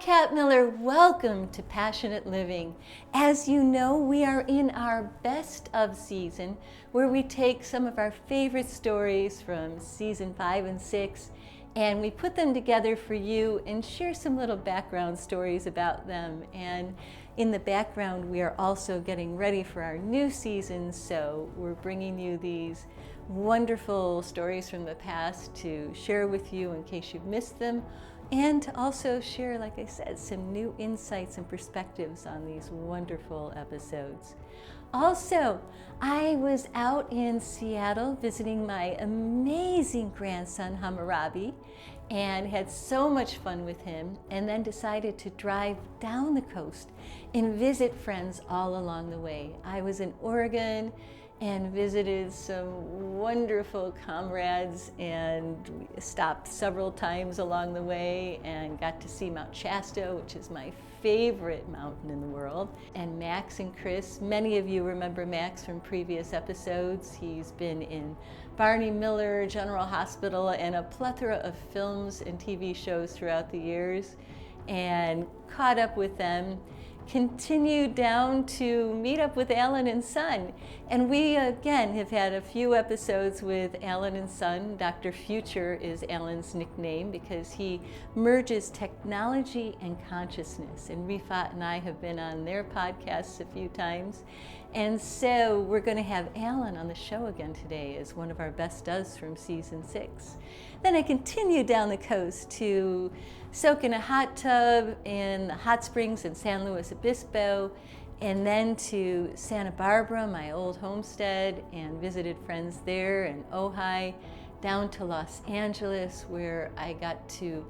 Kat Miller. Welcome to Passionate Living. As you know, we are in our best of season where we take some of our favorite stories from season 5 and 6 and we put them together for you and share some little background stories about them. And in the background, we are also getting ready for our new season, so we're bringing you these wonderful stories from the past to share with you in case you've missed them, and to also share, like I said, some new insights and perspectives on these wonderful episodes. Also, I was out in Seattle visiting my amazing grandson Hammurabi and had so much fun with him, and then decided to drive down the coast and visit friends all along the way. I was in Oregon and visited some wonderful comrades, and we stopped several times along the way and got to see Mount Shasta, which is my favorite mountain in the world. And Max and Chris, many of you remember Max from previous episodes. He's been in Barney Miller General Hospital and a plethora of films and TV shows throughout the years, and caught up with them. Continued down to meet up with Alan and Son. And we again have had a few episodes with Alan and Son. Dr. Future is Alan's nickname because he merges technology and consciousness. And Rifat and I have been on their podcasts a few times. And so we're going to have Alan on the show again today as one of our best ofs from season 6. Then I continued down the coast to soak in a hot tub in the hot springs in San Luis Obispo, and then to Santa Barbara, my old homestead, and visited friends there, and Ojai, down to Los Angeles, where I got to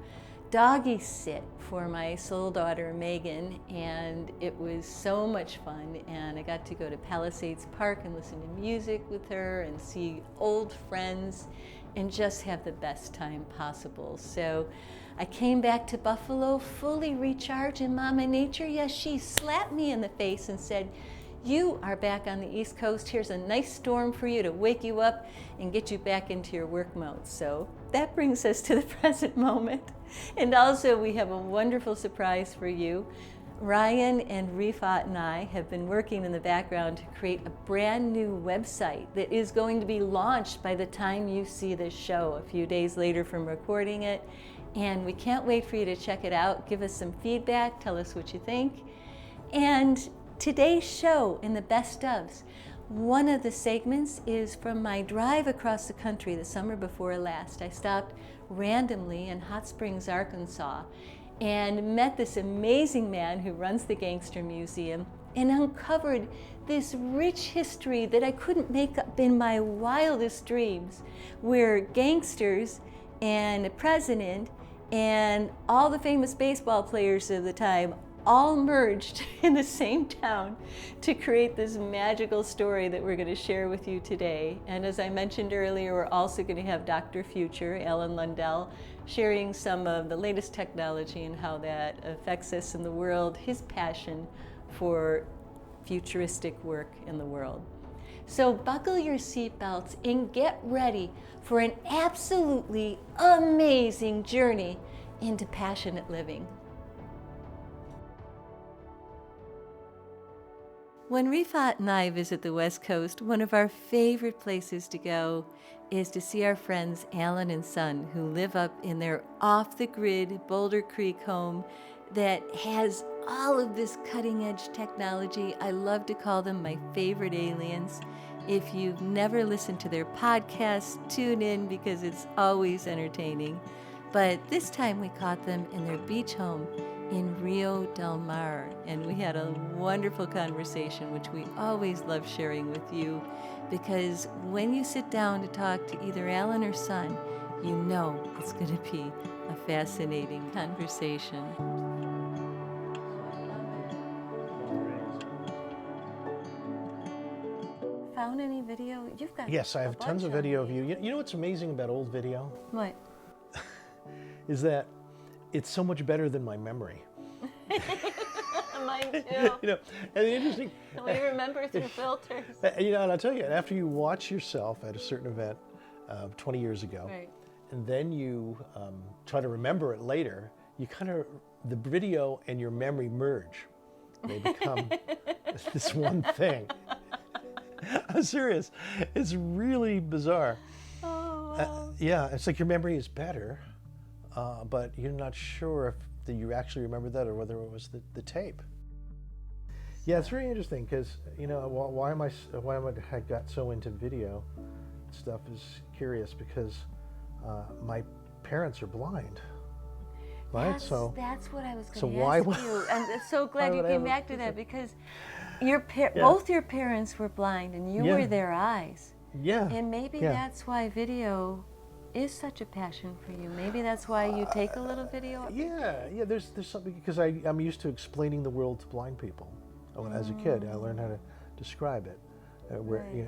doggy sit for my soul daughter Megan, and it was so much fun. And I got to go to Palisades Park and listen to music with her and see old friends and just have the best time possible. So I came back to Buffalo fully recharged, and Mama Nature, yes, she slapped me in the face and said, "You are back on the East Coast. Here's a nice storm for you to wake you up and get you back into your work mode." So that brings us to the present moment. And also we have a wonderful surprise for you. Ryan and Rifat and I have been working in the background to create a brand new website that is going to be launched by the time you see this show, a few days later from recording it. And we can't wait for you to check it out. Give us some feedback, tell us what you think. And today's show in the best ofs, one of the segments is from my drive across the country the summer before last. I stopped randomly in Hot Springs, Arkansas, and met this amazing man who runs the Gangster Museum, and uncovered this rich history that I couldn't make up in my wildest dreams, where gangsters and the president and all the famous baseball players of the time all merged in the same town to create this magical story that we're going to share with you today. And as I mentioned earlier, we're also going to have Dr. Future, Alan Lundell, sharing some of the latest technology and how that affects us in the world, his passion for futuristic work in the world. So buckle your seatbelts and get ready for an absolutely amazing journey into passionate living. When Rifat and I visit the West Coast, one of our favorite places to go is to see our friends Alan and Son, who live up in their off-the-grid Boulder Creek home that has all of this cutting-edge technology. I love to call them my favorite aliens. If you've never listened to their podcast, tune in because it's always entertaining. But this time we caught them in their beach home in Rio Del Mar, and we had a wonderful conversation, which we always love sharing with you, because when you sit down to talk to either Alan or Son, you know it's going to be a fascinating conversation. Found any video? You've got Yes, I have tons of video of you. You know what's amazing about old video? What? Is that it's so much better than my memory. Mine too. You know, and the interesting. We remember through filters. You know, and I'll tell you, after you watch yourself at a certain event 20 years ago, Right. and then you try to remember it later, you kind of the video and your memory merge. They become this one thing. I'm serious. It's really bizarre. Oh, wow. Yeah, it's like your memory is better, but you're not sure if you actually remember that or whether it was the tape. Yeah, it's very interesting because why I got so into video stuff is curious because my parents are blind, right? That's what I was so going to why ask would- you. And so glad why you would I came have back to a- that because both your parents were blind and you Yeah. were their eyes. Yeah. And maybe yeah. that's why video is such a passion for you. Maybe that's why you take a little video. Yeah. There's something because I'm used to explaining the world to blind people. As a kid, I learned how to describe it. Right.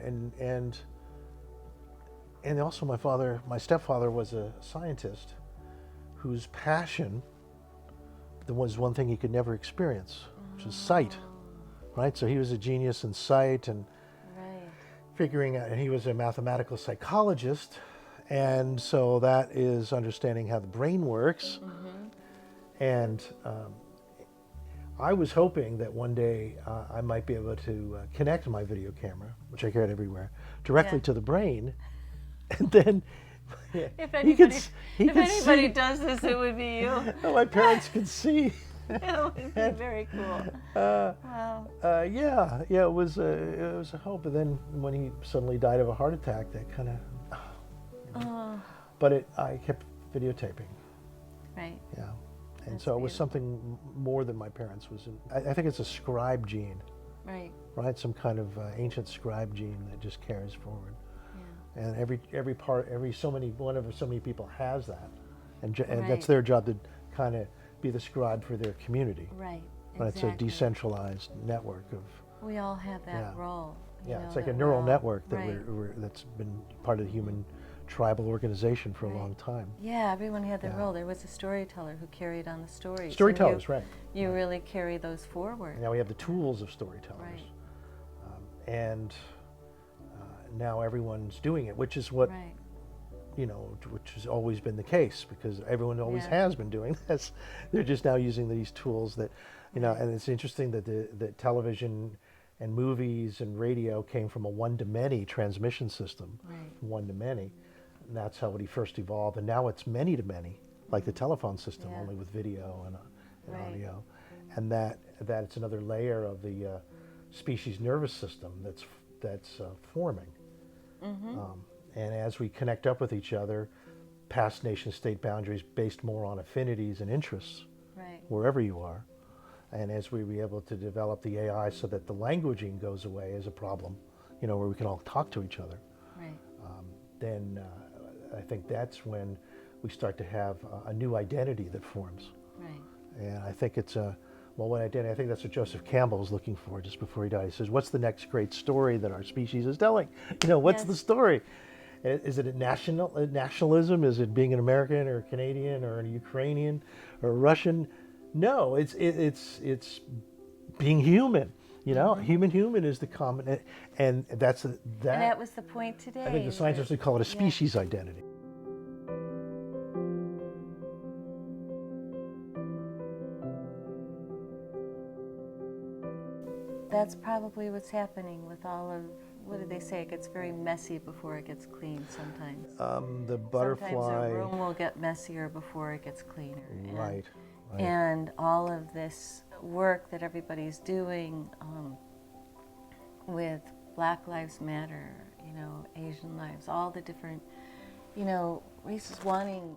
And also my stepfather was a scientist whose passion was one thing he could never experience, which is sight. Right. So he was a genius in sight and Right. figuring out, and he was a mathematical psychologist, and so that is understanding how the brain works. And I was hoping that one day I might be able to connect my video camera, which I carried everywhere, directly to the brain, and then If he could anybody see. does this, it would be you. My parents could see. That would be very cool. Wow. Yeah, it was a hope. And then when he suddenly died of a heart attack, that kind of. Oh, But I kept videotaping. right. Yeah, and That's so it was beautiful. something more than my parents was. I think it's a scribe gene, Right. right? Some kind of ancient scribe gene that just carries forward. Yeah. And so many people has that, and Right. that's their job to kind of be the scribe for their community. Right. But Exactly. it's a decentralized network of. We all have that Yeah. role. Yeah, know, it's like a that neural we're all- network that right. that's been part of the human tribal organization for a Right. long time. Yeah, everyone had their Yeah. role. There was a storyteller who carried on the stories. Storytellers, and right? You really carry those forward. Now we have the tools of storytellers, Right. and now everyone's doing it, which is what Right. which has always been the case because everyone always Yeah. has been doing this. They're just now using these tools that, and it's interesting that the television and movies and radio came from a one-to-many transmission system, Right. from one to many, and that's how it first evolved. And now it's many-to-many, like the telephone system, Yeah. only with video and Right. audio, and that it's another layer of the species nervous system that's forming. And as we connect up with each other, past nation-state boundaries based more on affinities and interests, Right. wherever you are, and as we be able to develop the AI so that the languaging goes away as a problem, where we can all talk to each other, Right. then I think that's when we start to have a new identity that forms. Right. And I think it's what identity? I think that's what Joseph Campbell was looking for just before he died. He says, "What's the next great story that our species is telling? What's the Yes. story? Is it a nationalism? Is it being an American or a Canadian or a Ukrainian or a Russian? No, it's being human. Human is the common, and that's And that was the point today. I think the scientists would call it a species identity." That's probably what's happening with all of, what did they say? It gets very messy before it gets clean sometimes. The butterfly, Sometimes a room will get messier before it gets cleaner. right? And all of this work that everybody's doing with Black Lives Matter, Asian lives, all the different, races wanting.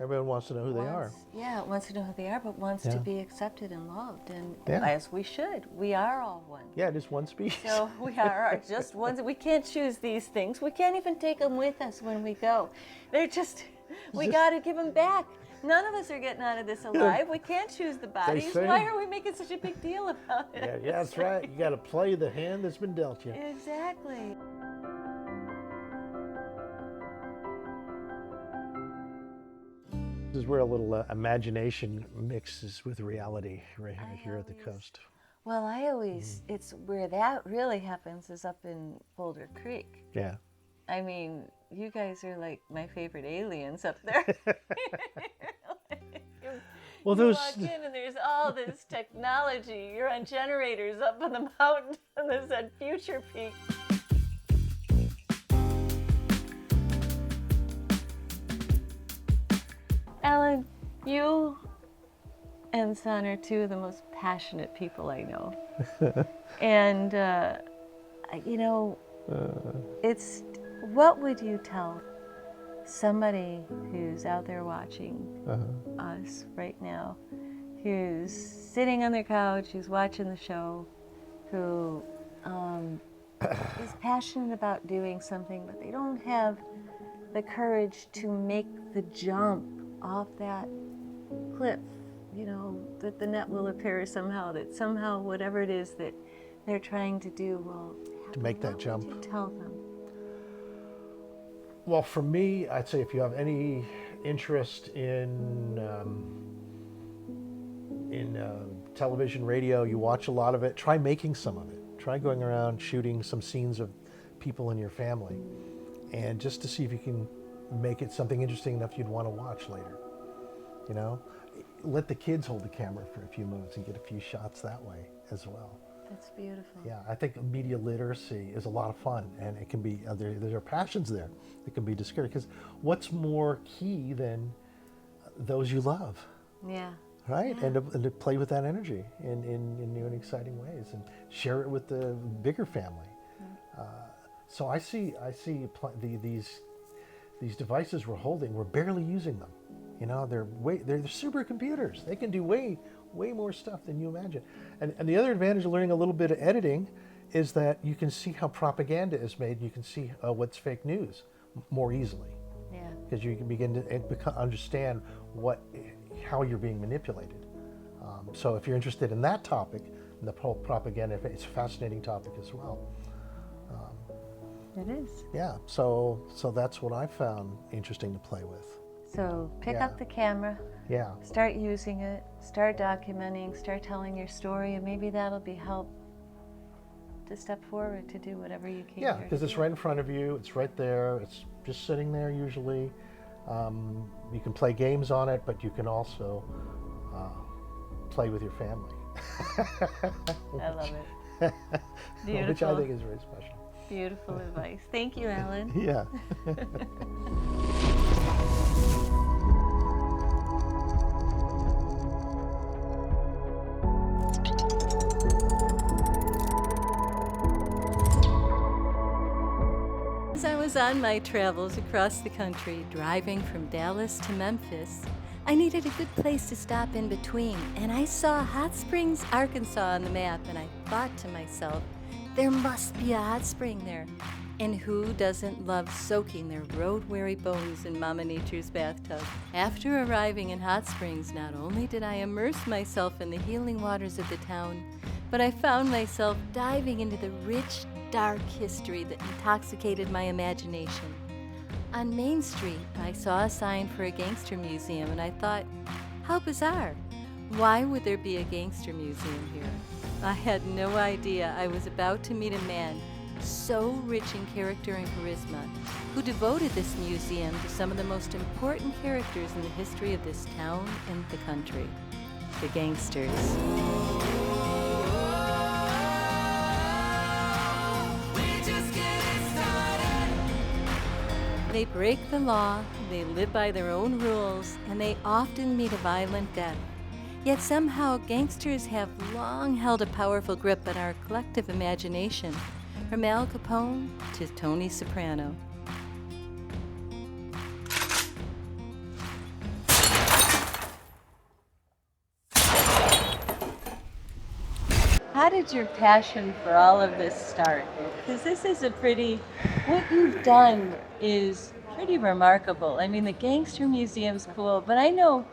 Everyone wants to know who they are. Yeah, wants to know who they are, but wants Yeah. to be accepted and loved, and Yeah. as we should. We are all one. Yeah, just one species. So we are just ones. We can't choose these things. We can't even take them with us when we go. They're just, we got to give them back. None of us are getting out of this alive. We can't choose the bodies. say. Why are we making such a big deal about it? Yeah, that's right. You got to play the hand that's been dealt you. Exactly. This is where a little imagination mixes with reality right here at the always- coast. Well, I always, it's where that really happens is up in Boulder Creek. Yeah. I mean, you guys are like my favorite aliens up there. Well, You those. walk in and there's all this technology. You're on generators up on the mountain, and there's that future peak. Alan, you and Son are two of the most passionate people I know. And, you know, it's, what would you tell somebody who's out there watching us right now, who's sitting on their couch, who's watching the show, who is passionate about doing something, but they don't have the courage to make the jump off that cliff, you know, that the net will appear somehow, that somehow whatever it is that they're trying to do will happen. To make that jump. What would you tell them? Well, for me, I'd say if you have any interest in television, radio, you watch a lot of it, try making some of it. Try going around shooting some scenes of people in your family, and just to see if you can make it something interesting enough you'd want to watch later. You know, let the kids hold the camera for a few moments and get a few shots that way as well. That's beautiful. Yeah, I think media literacy is a lot of fun, and it can be, there are passions there that can be discouraged, because what's more key than those you love? Yeah. Right? Yeah. And to play with that energy in new and exciting ways, and share it with the bigger family. So I see these devices we're holding, we're barely using them. You know, they're supercomputers. They can do way more stuff than you imagine. And the other advantage of learning a little bit of editing is that you can see how propaganda is made. You can see what's fake news more easily. Yeah. Because you can begin to understand how you're being manipulated. So if you're interested in that topic, the whole propaganda, it's a fascinating topic as well. It is. Yeah, so that's what I found interesting to play with. So pick Yeah. up the camera, Yeah. start using it, start documenting, start telling your story, and maybe that'll be help to step forward to do whatever you can. Yeah, because it's right in front of you, it's right there, it's just sitting there usually. You can play games on it, but you can also play with your family. I love it. Beautiful. Which I think is very special. Beautiful advice. Thank you, Alan. Yeah. As I was on my travels across the country, driving from Dallas to Memphis, I needed a good place to stop in between, and I saw Hot Springs, Arkansas on the map, and I thought to myself, there must be a hot spring there. And who doesn't love soaking their road-weary bones in Mama Nature's bathtub? After arriving in Hot Springs, not only did I immerse myself in the healing waters of the town, but I found myself diving into the rich, dark history that intoxicated my imagination. On Main Street, I saw a sign for a Gangster Museum, and I thought, how bizarre. Why would there be a Gangster Museum here? I had no idea I was about to meet a man so rich in character and charisma, who devoted this museum to some of the most important characters in the history of this town and the country, the gangsters. They break the law, they live by their own rules, and they often meet a violent death. Yet somehow gangsters have long held a powerful grip on our collective imagination, from Al Capone to Tony Soprano. How did your passion for all of this start? Because this is what you've done is pretty remarkable. I mean, the Gangster Museum's cool, but I know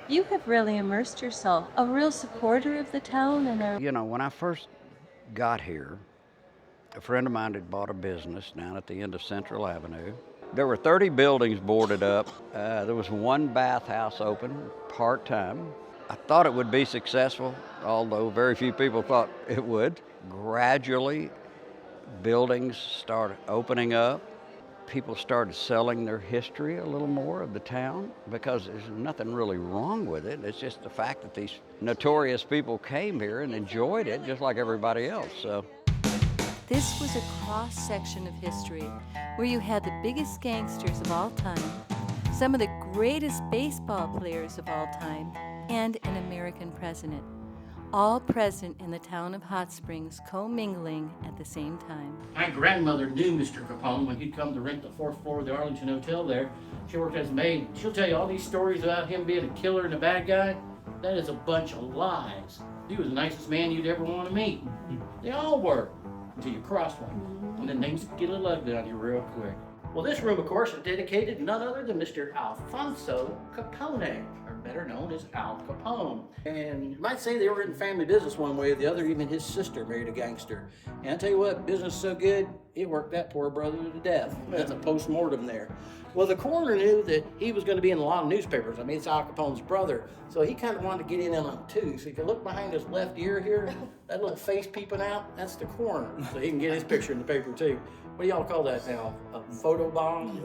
you have really immersed yourself, a real supporter of the town and You know, when I first got here, a friend of mine had bought a business down at the end of Central Avenue. There were 30 buildings boarded up. There was one bathhouse open, part-time. I thought it would be successful, although very few people thought it would. Gradually, buildings started opening up. people started selling their history a little more of the town, because there's nothing really wrong with it. It's just the fact that these notorious people came here and enjoyed it just like everybody else. So This was a cross-section of history where you had the biggest gangsters of all time, some of the greatest baseball players of all time, and an American president, all present in the town of Hot Springs, commingling at the same time. My grandmother knew Mr. Capone when he'd come to rent the 4th floor of the Arlington Hotel there. She worked as a maid. She'll tell you all these stories about him being a killer and a bad guy. That is a bunch of lies. He was the nicest man you'd ever want to meet. They all were, until you crossed one. And then things get a little ugly on you real quick. Well, this room, of course, is dedicated to none other than Mr. Alfonso Capone, or better known as Al Capone. And you might say they were in family business one way or the other. Even his sister married a gangster. And I tell you what, business so good, it worked that poor brother to death. That's a post-mortem there. Well, the coroner knew that he was going to be in a lot of newspapers. I mean, it's Al Capone's brotor. So he kind of wanted to get in on it too. So if you look behind his left ear here, that little face peeping out, that's the coroner. So he can get his picture in the paper too. What do y'all call that now? A photo bomb?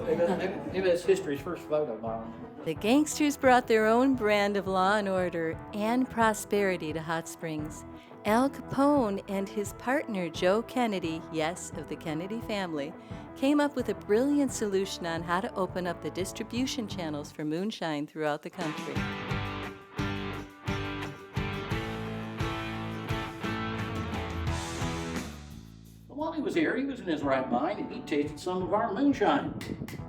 Maybe that's history's first photo bomb. The gangsters brought their own brand of law and order and prosperity to Hot Springs. Al Capone and his partner Joe Kennedy, yes, of the Kennedy family, came up with a brilliant solution on how to open up the distribution channels for moonshine throughout the country. While he was here, he was in his right mind, and he tasted some of our moonshine.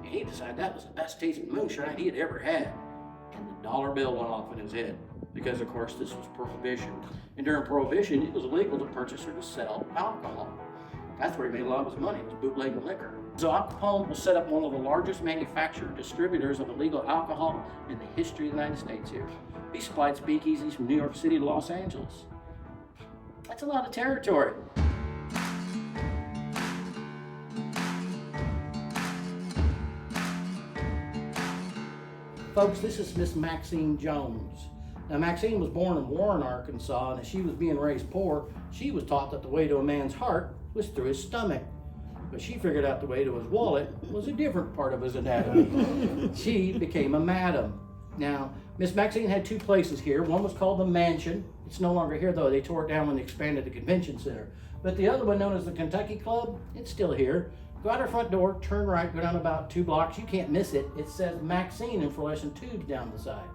And he decided that was the best tasting moonshine he had ever had. And the dollar bill went off in his head, because of course this was Prohibition. And during Prohibition, it was illegal to purchase or to sell alcohol. That's where he made a lot of his money, was bootlegging liquor. So Al Capone will set up one of the largest manufacturer distributors of illegal alcohol in the history of the United States here. He supplied speakeasies from New York City to Los Angeles. That's a lot of territory. Folks, this is Miss Maxine Jones. Now, Maxine was born in Warren, Arkansas, and as she was being raised poor, she was taught that the way to a man's heart was through his stomach. But she figured out the way to his wallet was a different part of his anatomy. She became a madam. Now, Miss Maxine had 2 places here. One was called the Mansion. It's no longer here, though. They tore it down when they expanded the convention center. But the other one, known as the Kentucky Club, it's still here. Go out our front door, turn right, go down about 2 blocks. You can't miss it. It says Maxine in fluorescent tubes down the side.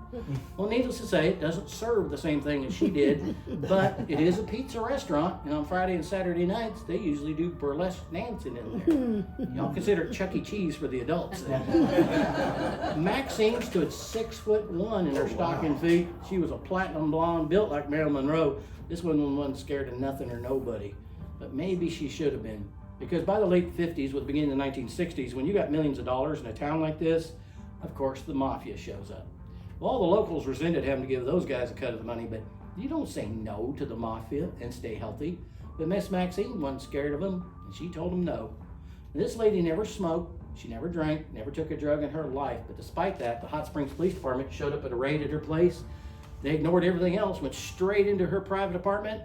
Well, needless to say, it doesn't serve the same thing as she did, but it is a pizza restaurant, and on Friday and Saturday nights, they usually do burlesque dancing in there. Y'all consider it Chuck E. Cheese for the adults. Maxine stood 6'1" in her stocking feet. She was a platinum blonde, built like Marilyn Monroe. This one wasn't scared of nothing or nobody, but maybe she should have been. Because by the late 50s, with the beginning of the 1960s, when you got millions of dollars in a town like this, of course the mafia shows up. Well, all the locals resented having to give those guys a cut of the money, but you don't say no to the mafia and stay healthy. But Miss Maxine wasn't scared of them, and she told them no. And this lady never smoked, she never drank, never took a drug in her life, but despite that, the Hot Springs Police Department showed up at a raid at her place. They ignored everything else, went straight into her private apartment.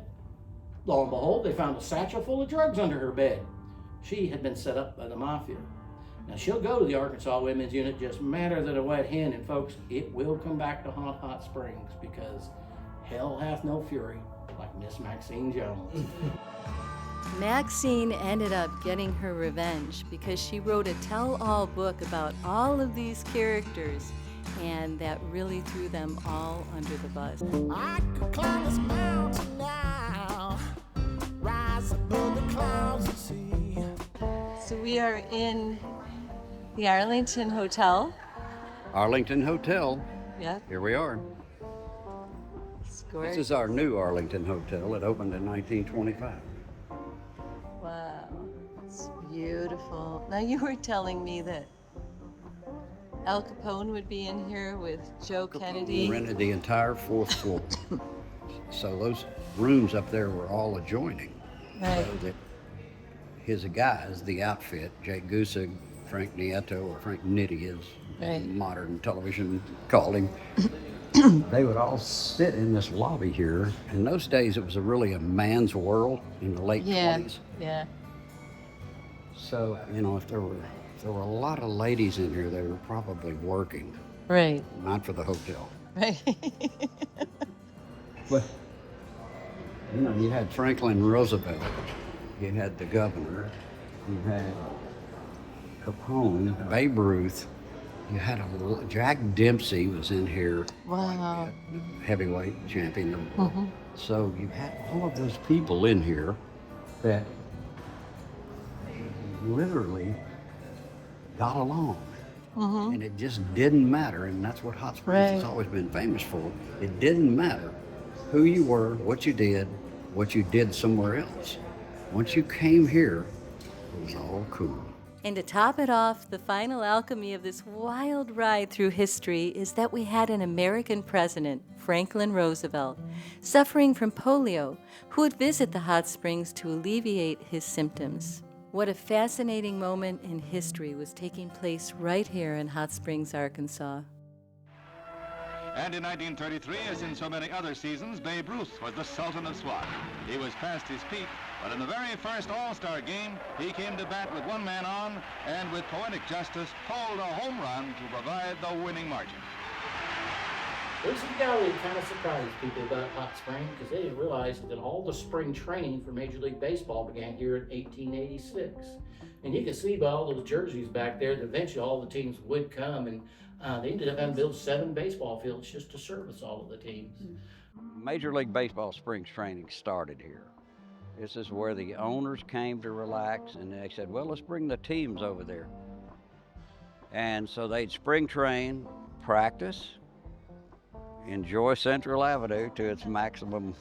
Lo and behold, they found a satchel full of drugs under her bed. She had been set up by the mafia. Now, she'll go to the Arkansas Women's Unit just madder than a wet hen, and folks, it will come back to haunt Hot Springs, because hell hath no fury like Miss Maxine Jones. Maxine ended up getting her revenge because she wrote a tell-all book about all of these characters, and that really threw them all under the bus. I could climb this mountain now, rise above the clouds and see. So we are in the Arlington Hotel. Arlington Hotel, Yep, here we are. it's This gorgeous. is our new Arlington Hotel. It opened in 1925. Wow, it's beautiful. Now you were telling me that Al Capone would be in here with Joe Kennedy. We rented the entire 4th floor. So those rooms up there were all adjoining. Right. So that his guys, the outfit, Jake Gusig, Frank Nieto, or Frank Nitti, as Right. modern television called him, they would all sit in this lobby here. In those days, it was really a man's world in the late 20s. Yeah. So, you know, if there were There were a lot of ladies in here that were probably working, Right. not for the hotel. Right. But, you know, you had Franklin Roosevelt, you had the governor, you had Capone, Babe Ruth, you had Jack Dempsey was in here, Wow. heavyweight champion of the world. So you had all of those people in here that literally got along. And it just didn't matter, and that's what Hot Springs has always been famous for. It didn't matter who you were, what you did somewhere else. Once you came here, it was all cool. And to top it off, the final alchemy of this wild ride through history is that we had an American president, Franklin Roosevelt, suffering from polio, who would visit the hot springs to alleviate his symptoms. What a fascinating moment in history was taking place right here in Hot Springs, Arkansas. And in 1933, as in so many other seasons, Babe Ruth was the Sultan of SWAT. He was past his peak, but in the very first All-Star game, he came to bat with one man on and with poetic justice pulled a home run to provide the winning margin. Lucy Galley kind of surprised people about Hot Springs because they didn't realize that all the spring training for Major League Baseball began here in 1886. And you can see by all those jerseys back there that eventually all the teams would come, and they ended up having to build 7 baseball fields just to service all of the teams. Major League Baseball spring training started here. This is where the owners came to relax, and they said, well, let's bring the teams over there. And so they'd spring train, practice, enjoy Central Avenue to its maximum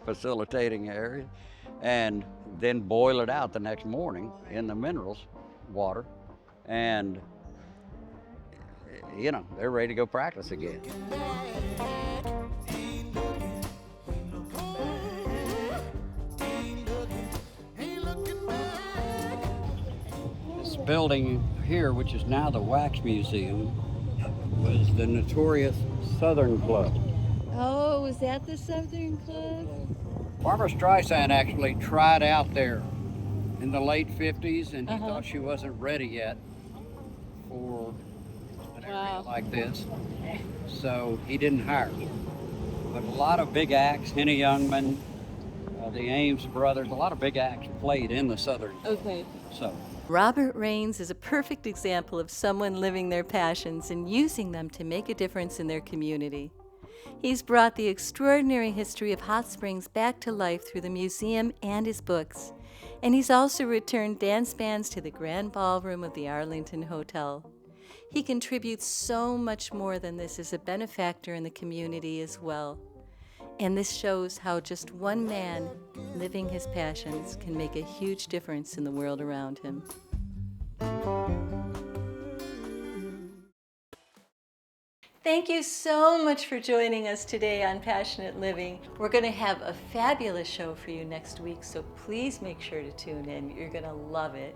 facilitating area, and then boil it out the next morning in the minerals water, and you know, they're ready to go practice again. This building here, which is now the Wax Museum, was the notorious Southern Club. Oh, was that the Southern Club? Barbara Streisand actually tried out there in the late 50s, and he thought she wasn't ready yet for an area like this, so he didn't hire her. But a lot of big acts, Henny Youngman, the Ames brothers, a lot of big acts played in the Southern. Okay. So Robert Raines is a perfect example of someone living their passions and using them to make a difference in their community. He's brought the extraordinary history of Hot Springs back to life through the museum and his books. And he's also returned dance bands to the Grand Ballroom of the Arlington Hotel. He contributes so much more than this as a benefactor in the community as well. And this shows how just one man living his passions can make a huge difference in the world around him. Thank you so much for joining us today on Passionate Living. We're going to have a fabulous show for you next week, so please make sure to tune in. You're going to love it.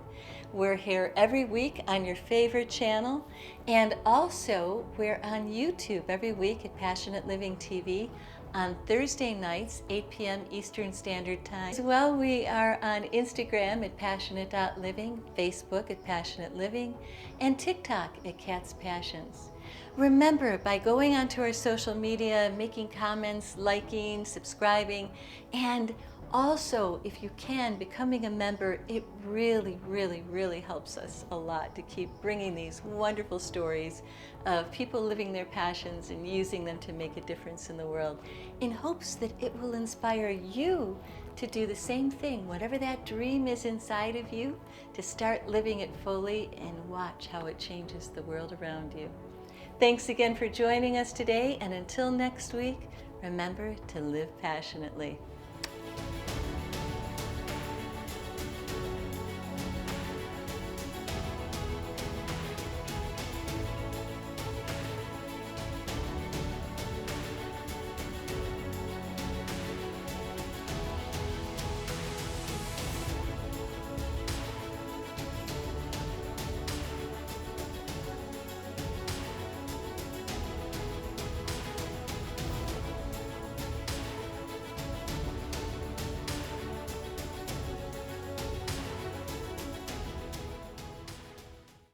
We're here every week on your favorite channel, and also we're on YouTube every week at Passionate Living TV on Thursday nights, 8 p.m. Eastern Standard Time. As well, we are on Instagram at passionate.living, Facebook at Passionate Living, and TikTok at Cat's Passions. Remember, by going onto our social media, making comments, liking, subscribing, and also, if you can, becoming a member, it really, really, really helps us a lot to keep bringing these wonderful stories of people living their passions and using them to make a difference in the world, in hopes that it will inspire you to do the same thing, whatever that dream is inside of you, to start living it fully and watch how it changes the world around you. Thanks again for joining us today, and until next week, remember to live passionately.